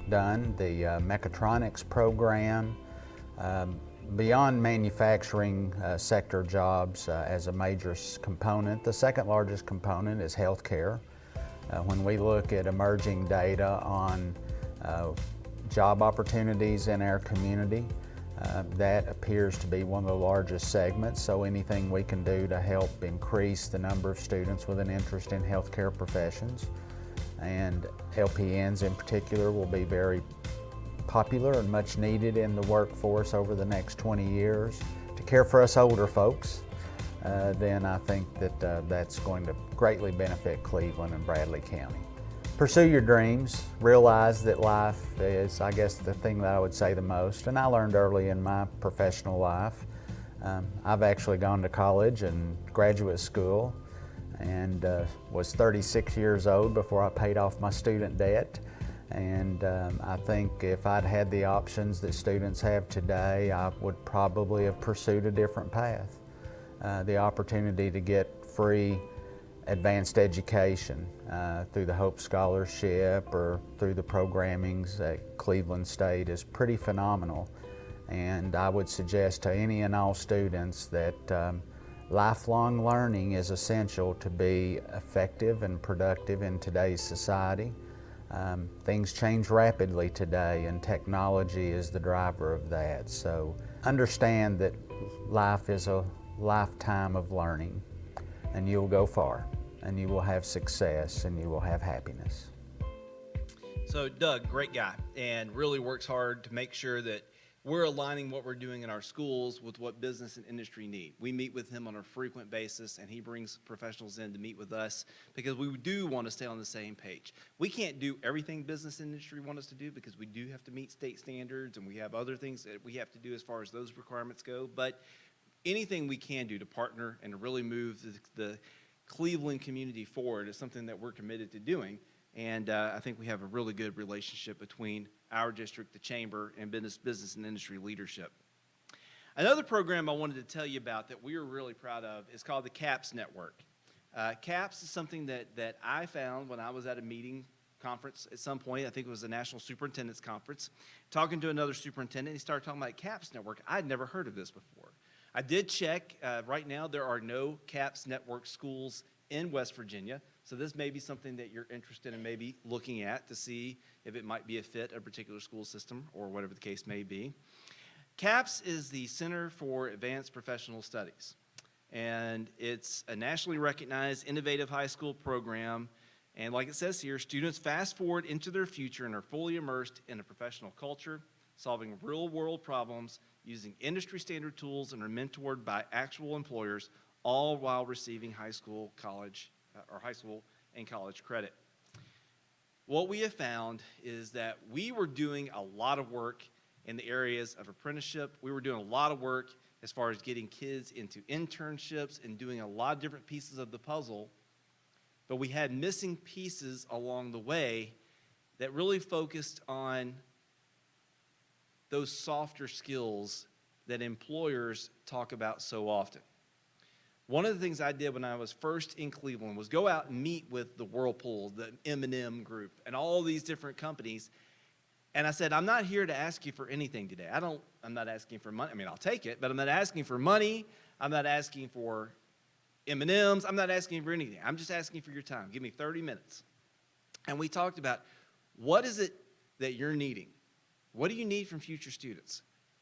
done, the mechatronics program, beyond manufacturing sector jobs as a major component, the second largest component is healthcare. When we look at emerging data on job opportunities in our community, that appears to be one of the largest segments, so anything we can do to help increase the number of students with an interest in healthcare professions, and LPNs in particular, will be very popular and much needed in the workforce over the next 20 years. To care for us older folks, then I think that that's going to greatly benefit Cleveland and Bradley County. Pursue your dreams. Realize that life is, I guess, the thing that I would say the most, and I learned early in my professional life. I've actually gone to college and graduate school and was 36 years old before I paid off my student debt. And I think if I'd had the options that students have today, I would probably have pursued a different path. The opportunity to get free advanced education through the Hope Scholarship or through the programmings at Cleveland State is pretty phenomenal. And I would suggest to any and all students that lifelong learning is essential to be effective and productive in today's society. Things change rapidly today, and technology is the driver of that. So understand that life is a lifetime of learning, and you'll go far, and you will have success, and you will have happiness. So Doug, great guy, and really works hard to make sure that we're aligning what we're doing in our schools with what business and industry need. We meet with him on a frequent basis, and he brings professionals in to meet with us because we do want to stay on the same page. We can't do everything business and industry want us to do because we do have to meet state standards, and we have other things that we have to do as far as those requirements go. But anything we can do to partner and to really move the Cleveland community forward is something that we're committed to doing. And I think we have a really good relationship between our district, the chamber, and business and industry leadership. Another program I wanted to tell you about that we are really proud of is called the CAPS Network. CAPS is something that I found when I was at a meeting conference at some point. I think it was the National Superintendent's Conference. Talking to another superintendent, he started talking about CAPS Network. I'd never heard of this before. I did check. Right now, there are no CAPS Network schools in West Virginia. So this may be something that you're interested in maybe looking at to see if it might be a fit, a particular school system, or whatever the case may be. CAPS is the Center for Advanced Professional Studies, and it's a nationally recognized innovative high school program. And like it says here, students fast forward into their future and are fully immersed in a professional culture, solving real-world problems, using industry-standard tools, and are mentored by actual employers, all while receiving high school and college credit. What we have found is that we were doing a lot of work in the areas of apprenticeship. We were doing a lot of work as far as getting kids into internships and doing a lot of different pieces of the puzzle, but we had missing pieces along the way that really focused on those softer skills that employers talk about so often. One of the things I did when I was first in Cleveland was go out and meet with the Whirlpool, the M&M Group, and all these different companies. And I said, I'm not here to ask you for anything today. I'm not asking for money. I mean, I'll take it, but I'm not asking for money. I'm not asking for M&Ms. I'm not asking for anything. I'm just asking for your time. Give me 30 minutes. And we talked about what is it that you're needing? What do you need from future students?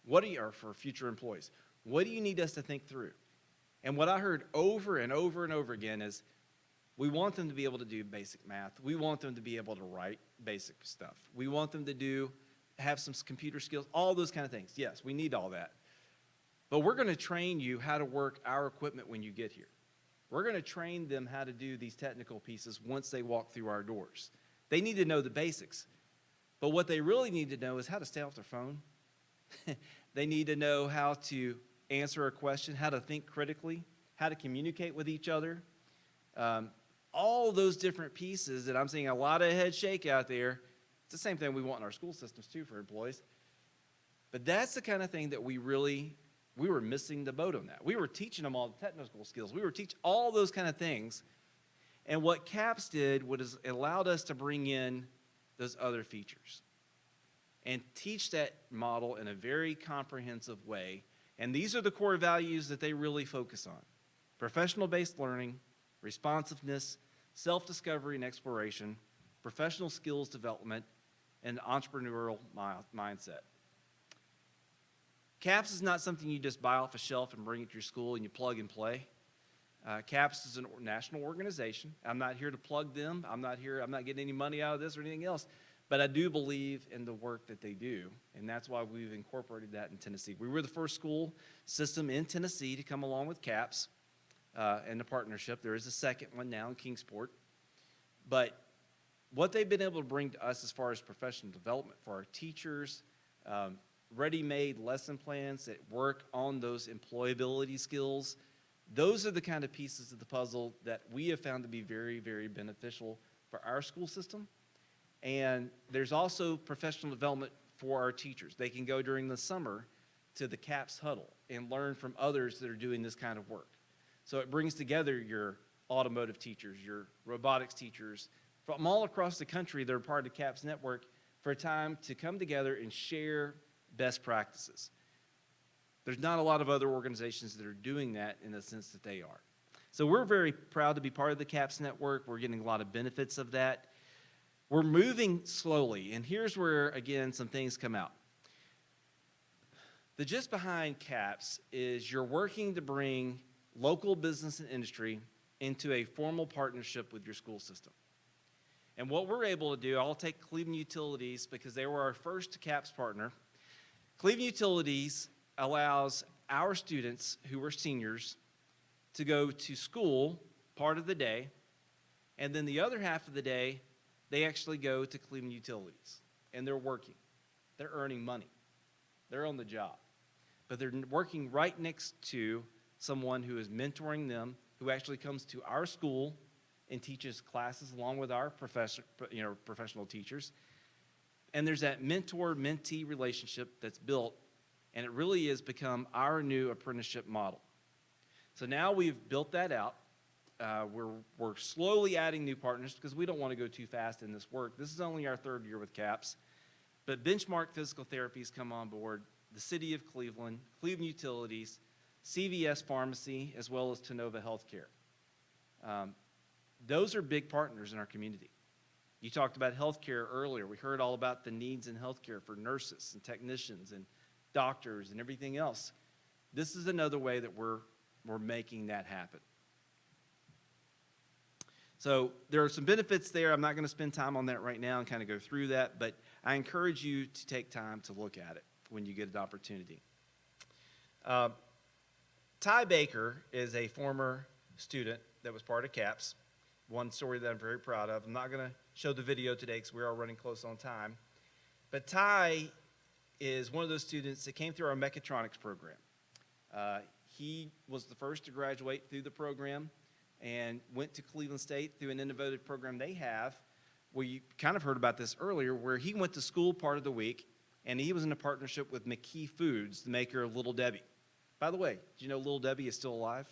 Or for future employees? What do you need us to think through? And what I heard over and over and over again is we want them to be able to do basic math. We want them to be able to write basic stuff. We want them to have some computer skills, all those kind of things. Yes, we need all that. But we're going to train you how to work our equipment when you get here. We're going to train them how to do these technical pieces once they walk through our doors. They need to know the basics. But what they really need to know is how to stay off their phone. They need to know how to answer a question, how to think critically, how to communicate with each other. All those different pieces that I'm seeing a lot of head shake out there. It's the same thing we want in our school systems too for employees. But that's the kind of thing that we were missing the boat on that. We were teaching them all the technical skills. We were teaching all those kind of things. And what CAPS did was it allowed us to bring in those other features and teach that model in a very comprehensive way. And these are the core values that they really focus on: professional-based learning, responsiveness, self-discovery and exploration, professional skills development, and entrepreneurial mindset. CAPS is not something you just buy off a shelf and bring it to your school and you plug and play. CAPS is a national organization. I'm not here to plug them. I'm not getting any money out of this or anything else. But I do believe in the work that they do, and that's why we've incorporated that in Tennessee. We were the first school system in Tennessee to come along with CAPS and the partnership. There is a second one now in Kingsport. But what they've been able to bring to us as far as professional development for our teachers, ready-made lesson plans that work on those employability skills, those are the kind of pieces of the puzzle that we have found to be very, very beneficial for our school system. And there's also professional development for our teachers. They can go during the summer to the CAPS huddle and learn from others that are doing this kind of work. So it brings together your automotive teachers, your robotics teachers from all across the country that are part of the CAPS network for a time to come together and share best practices. There's not a lot of other organizations that are doing that in the sense that they are. So we're very proud to be part of the CAPS network. We're getting a lot of benefits of that. We're moving slowly, and here's where, again, some things come out. The gist behind CAPS is you're working to bring local business and industry into a formal partnership with your school system. And what we're able to do, I'll take Cleveland Utilities because they were our first CAPS partner. Cleveland Utilities allows our students who are seniors to go to school part of the day, and then the other half of the day, they actually go to Cleveland Utilities, and they're working. They're earning money. They're on the job. But they're working right next to someone who is mentoring them, who actually comes to our school and teaches classes along with our professional teachers. And there's that mentor-mentee relationship that's built, and it really has become our new apprenticeship model. So now we've built that out. We're slowly adding new partners because we don't want to go too fast in this work. This is only our third year with CAPS. But Benchmark Physical Therapy's come on board, the City of Cleveland, Cleveland Utilities, CVS Pharmacy, as well as Tenova Healthcare. Those are big partners in our community. You talked about healthcare earlier. We heard all about the needs in healthcare for nurses and technicians and doctors and everything else. This is another way that we're making that happen. So there are some benefits there. I'm not going to spend time on that right now and kind of go through that, but I encourage you to take time to look at it when you get an opportunity. Ty Baker is a former student that was part of CAPS. One story that I'm very proud of. I'm not going to show the video today because we are running close on time. But Ty is one of those students that came through our mechatronics program. He was the first to graduate through the program and went to Cleveland State through an innovative program they have, where you kind of heard about this earlier, where he went to school part of the week, and he was in a partnership with McKee Foods, the maker of Little Debbie. By the way, do you know Little Debbie is still alive?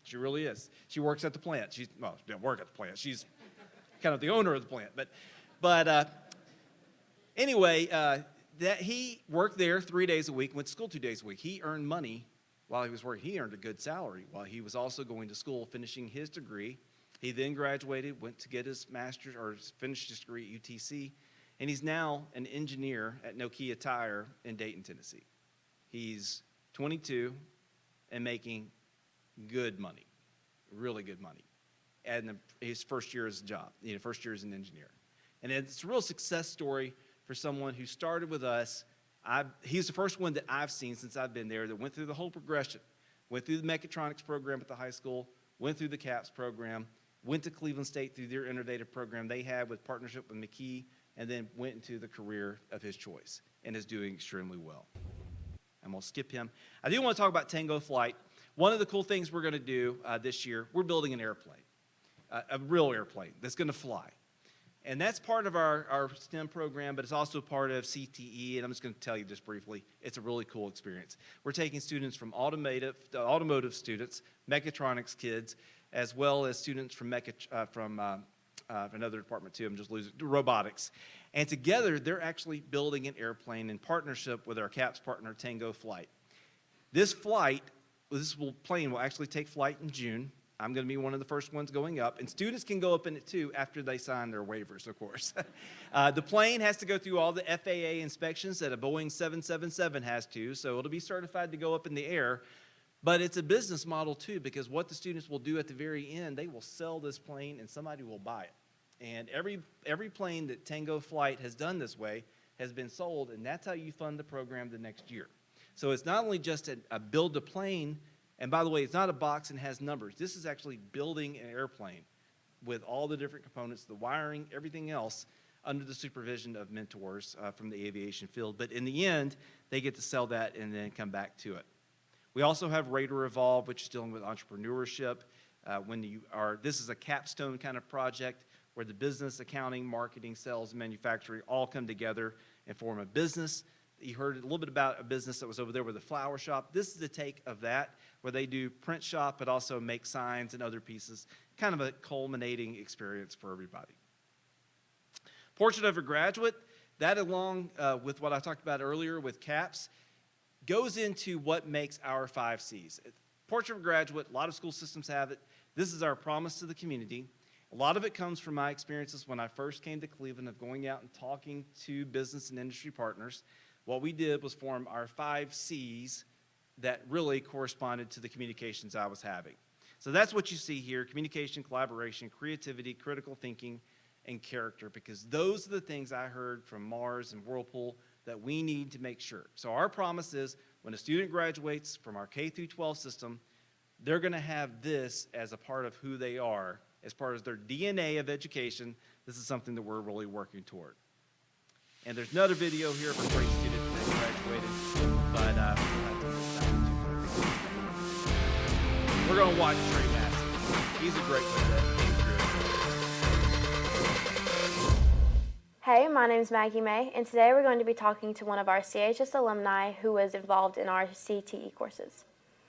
She really is. She works at the plant. She doesn't work at the plant. She's kind of the owner of the plant. But anyway, that he worked there 3 days a week, went to school 2 days a week. He earned money while he was working. He earned a good salary while he was also going to school, finishing his degree. He then graduated, went to get his master's or finished his degree at UTC, and he's now an engineer at Nokia Tire in Dayton, Tennessee. He's 22 and making good money, really good money, and his first year as a job, first year as an engineer. And it's a real success story for someone who started with us. He's the first one that I've seen since I've been there that went through the whole progression, went through the mechatronics program at the high school, went through the CAPS program, went to Cleveland State through their innovative program they had with partnership with McKee, and then went into the career of his choice and is doing extremely well. I'm going to skip him. I do want to talk about Tango Flight. One of the cool things we're going to do this year, we're building an airplane, a real airplane that's going to fly. And that's part of our STEM program, but it's also part of CTE, and I'm just going to tell you just briefly. It's a really cool experience. We're taking students from automotive students, mechatronics kids, as well as students from another department too, I'm just losing, robotics. And together, they're actually building an airplane in partnership with our CAPS partner, Tango Flight. This plane will actually take flight in June. I'm going to be one of the first ones going up, and students can go up in it too after they sign their waivers, of course. The plane has to go through all the FAA inspections that a Boeing 777 has to, so it'll be certified to go up in the air. But it's a business model too, because what the students will do at the very end, they will sell this plane and somebody will buy it. And every plane that Tango Flight has done this way has been sold, and that's how you fund the program the next year. So it's not only just a build a plane. And by the way, it's not a box and has numbers. This is actually building an airplane with all the different components, the wiring, everything else, under the supervision of mentors from the aviation field. But in the end, they get to sell that and then come back to it. We also have Raider Evolve, which is dealing with entrepreneurship. This is a capstone kind of project where the business, accounting, marketing, sales, and manufacturing all come together and form a business. You heard a little bit about a business that was over there with a flower shop. This is the take of that, where they do print shop, but also make signs and other pieces. Kind of a culminating experience for everybody. Portrait of a Graduate, that along with what I talked about earlier with CAPS, goes into what makes our 5 C's. Portrait of a Graduate, a lot of school systems have it. This is our promise to the community. A lot of it comes from my experiences when I first came to Cleveland of going out and talking to business and industry partners. What we did was form our 5 C's that really corresponded to the communications I was having. So that's what you see here: communication, collaboration, creativity, critical thinking, and character, because those are the things I heard from Mars and Whirlpool that we need to make sure. So our promise is when a student graduates from our K through 12 system, they're going to have this as a part of who they are, as part of their DNA of education. This is something that we're really working toward. And there's another video here of a great student that graduated, but we're going to watch Trey Massey. He's a great one that came through. Hey, my name is Maggie May, and today we're going to be talking to one of our CHS alumni who was involved in our CTE courses.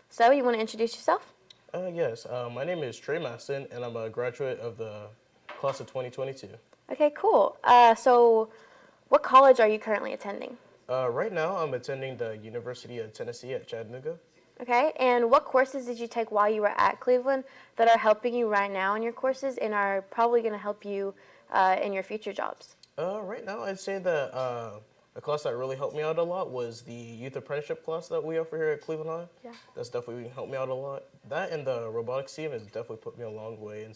So, you want to introduce yourself? Yes, my name is Trey Maston, and I'm a graduate of the class of 2022. Okay, cool. So, what college are you currently attending? Right now, I'm attending the University of Tennessee at Chattanooga. Okay, and what courses did you take while you were at Cleveland that are helping you right now in your courses and are probably going to help you in your future jobs? Right now, I'd say that a class that really helped me out a lot was the youth apprenticeship class that we offer here at Cleveland High. Yeah. That's definitely helped me out a lot. That and the robotics team has definitely put me a long way in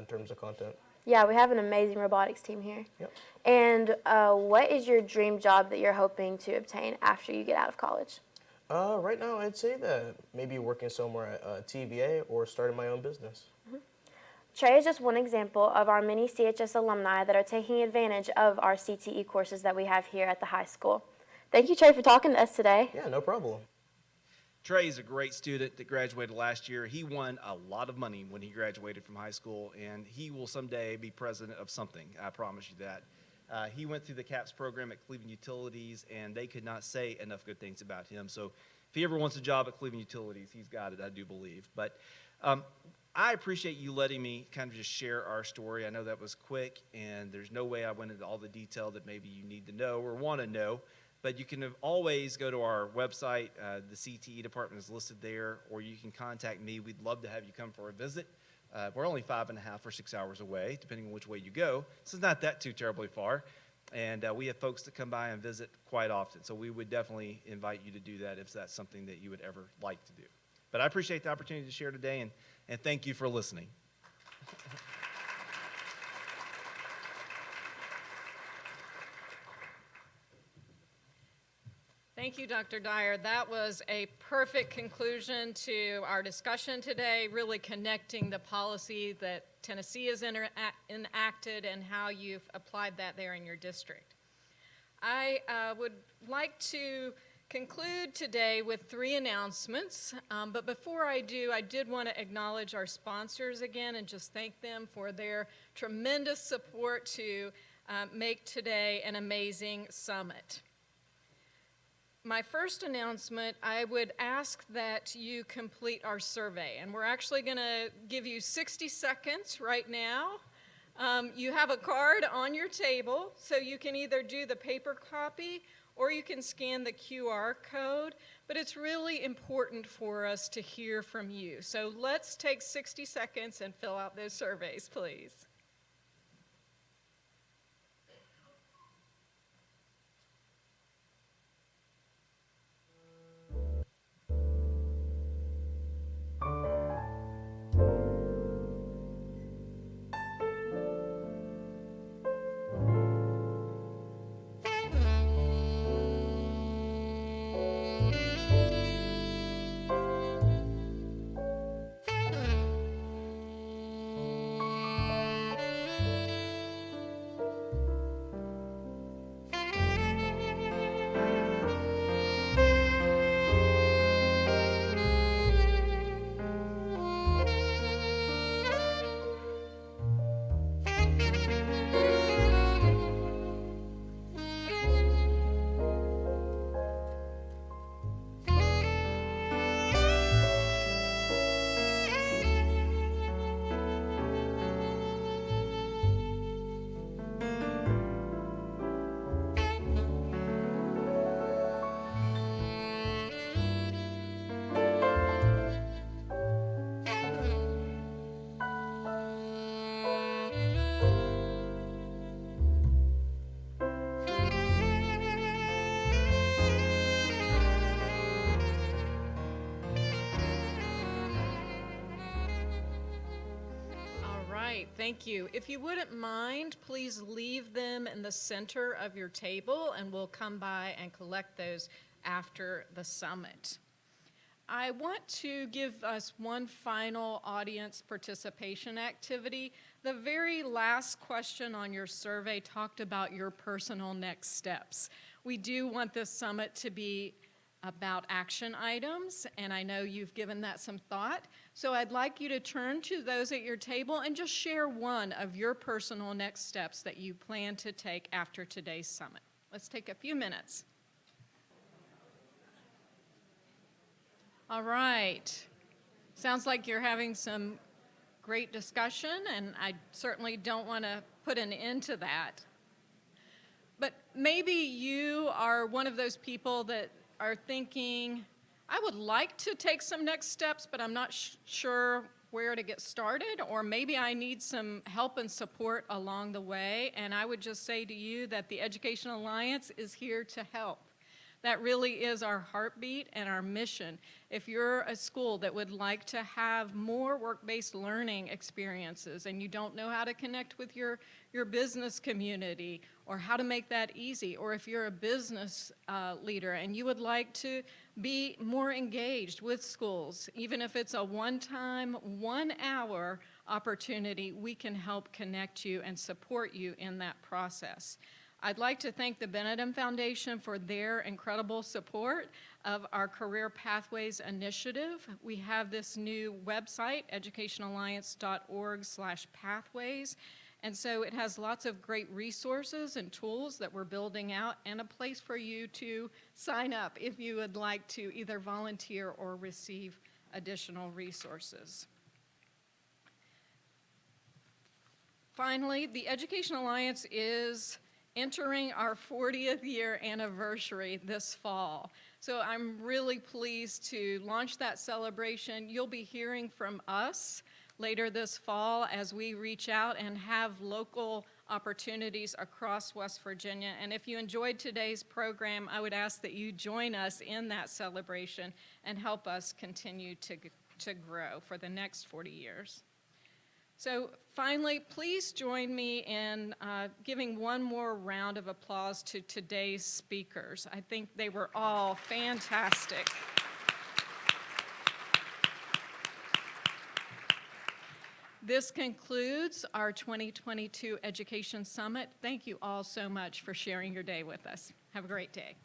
terms of content. Yeah, we have an amazing robotics team here. Yep. And what is your dream job that you're hoping to obtain after you get out of college? Right now, I'd say that maybe working somewhere at TVA or starting my own business. Trey is just one example of our many CHS alumni that are taking advantage of our CTE courses that we have here at the high school. Thank you, Trey, for talking to us today. Yeah, no problem. Trey is a great student that graduated last year. He won a lot of money when he graduated from high school, and he will someday be president of something. I promise you that. He went through the CAPS program at Cleveland Utilities, and they could not say enough good things about him. So if he ever wants a job at Cleveland Utilities, he's got it, I do believe. But I appreciate you letting me kind of just share our story. I know that was quick, and there's no way I went into all the detail that maybe you need to know or want to know. But you can always go to our website. The CTE department is listed there, or you can contact me. We'd love to have you come for a visit. We're only 5.5 or 6 hours away, depending on which way you go. So it's not that too terribly far. And we have folks that come by and visit quite often. So we would definitely invite you to do that if that's something that you would ever like to do. But I appreciate the opportunity to share today, and thank you for listening. Thank you, Dr. Dyer. That was a perfect conclusion to our discussion today, really connecting the policy that Tennessee has enacted and how you've applied that there in your district. I would like to conclude today with 3 announcements, but before I do, I did want to acknowledge our sponsors again and just thank them for their tremendous support to make today an amazing summit. My first announcement, I would ask that you complete our survey, and we're actually going to give you 60 seconds right now. You have a card on your table, so you can either do the paper copy or you can scan the QR code, but it's really important for us to hear from you. So let's take 60 seconds and fill out those surveys, please. Thank you. If you wouldn't mind, please leave them in the center of your table and we'll come by and collect those after the summit. I want to give us one final audience participation activity. The very last question on your survey talked about your personal next steps. We do want this summit to be about action items, and I know you've given that some thought. So I'd like you to turn to those at your table and just share one of your personal next steps that you plan to take after today's summit. Let's take a few minutes. All right. Sounds like you're having some great discussion, and I certainly don't want to put an end to that. But maybe you are one of those people that are thinking, I would like to take some next steps, but I'm not sure where to get started, or maybe I need some help and support along the way. And I would just say to you that the Education Alliance is here to help. That really is our heartbeat and our mission. If you're a school that would like to have more work-based learning experiences and you don't know how to connect with your business community or how to make that easy, or if you're a business leader and you would like to be more engaged with schools, even if it's a one-time, 1-hour opportunity, we can help connect you and support you in that process. I'd like to thank the Benedum Foundation for their incredible support of our Career Pathways initiative. We have this new website, educationalliance.org/pathways, and so it has lots of great resources and tools that we're building out and a place for you to sign up if you would like to either volunteer or receive additional resources. Finally, the Education Alliance is entering our 40th year anniversary this fall. So I'm really pleased to launch that celebration. You'll be hearing from us later this fall as we reach out and have local opportunities across West Virginia. And if you enjoyed today's program, I would ask that you join us in that celebration and help us continue to grow for the next 40 years. So finally, please join me in giving one more round of applause to today's speakers. I think they were all fantastic. This concludes our 2022 Education Summit. Thank you all so much for sharing your day with us. Have a great day.